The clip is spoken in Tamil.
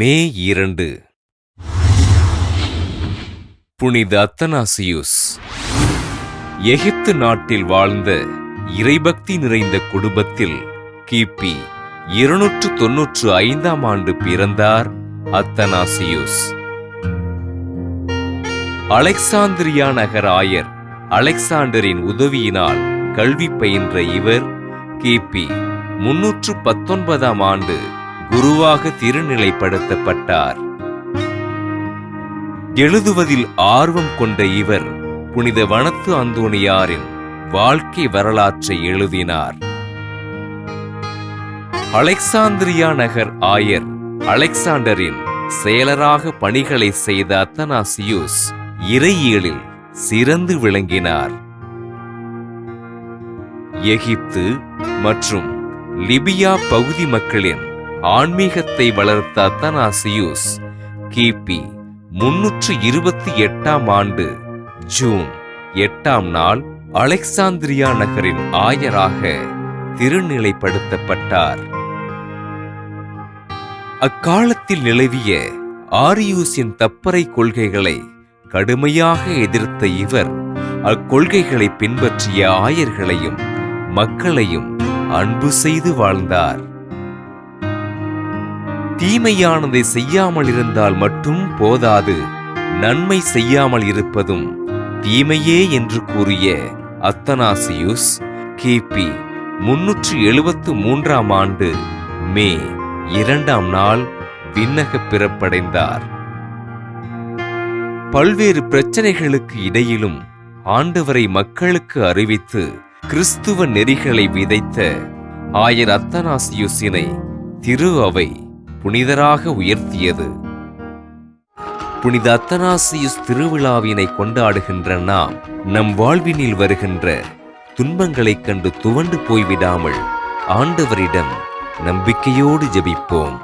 மே 2. புனித அத்தனாசியுஸ். எகிப்து நாட்டில் வாழ்ந்த இறைபக்தி நிறைந்த குடும்பத்தில் கிபி 295ஆம் ஆண்டு பிறந்தார் அத்தனாசியுஸ். அலெக்சாந்திரியா நகர் ஆயர் அலெக்சாண்டரின் உதவியினால் கல்வி பயின்ற இவர் கிபி 319ஆம் ஆண்டு குருவாக திருநிலைப்படுத்தப்பட்டார். எழுதுவதில் ஆர்வம் கொண்ட இவர் புனித வனத்து அந்தோணியாரின் வாழ்க்கை வரலாற்றை எழுதினார். அலெக்சாந்திரியா நகர் ஆயர் அலெக்சாண்டரின் செயலராக பணிகளை செய்த அத்தனாசியுஸ் இறையியலில் சிறந்து விளங்கினார். எகிப்து மற்றும் லிபியா பகுதி மக்களின் ஆன்மீகத்தை வளர்த்த அத்தனாசியுஸ் கிபி 328ஆம் ஆண்டு ஜூன் 8ஆம் நாள் அலெக்சாந்திரியா நகரின் ஆயராக திருநிலைப்படுத்தப்பட்டார். அக்காலத்தில் நிலவிய ஆரியூசின் தப்பறை கொள்கைகளை கடுமையாக எதிர்த்த இவர் அக்கொள்கைகளை பின்பற்றிய ஆயர்களையும் மக்களையும் அன்பு செய்து வாழ்ந்தார். தீமையானதை செய்யாமல் இருந்தால் மட்டும் போதாது, நன்மை செய்யாமல் இருப்பதும் தீமையே என்று கூறிய அத்தனாசியுஸ் கிபி 373ஆம் ஆண்டு மே 2ஆம் நாள் விண்ணக பிறப்படைந்தார். பல்வேறு பிரச்சனைகளுக்கு இடையிலும் ஆண்டவரை மக்களுக்கு அறிவித்து கிறிஸ்துவ நெறிகளை விதைத்த ஆயர் அத்தனாசியுசினை திரு அவை புனிதராக உயர்த்தியது. புனித அத்தனாசியுஸ் திருவிழாவினை கொண்டாடுகின்ற நாம் நம் வாழ்வினில் வருகின்ற துன்பங்களைக் கண்டு துவண்டு போய்விடாமல் ஆண்டவரிடம் நம்பிக்கையோடு ஜெபிப்போம்.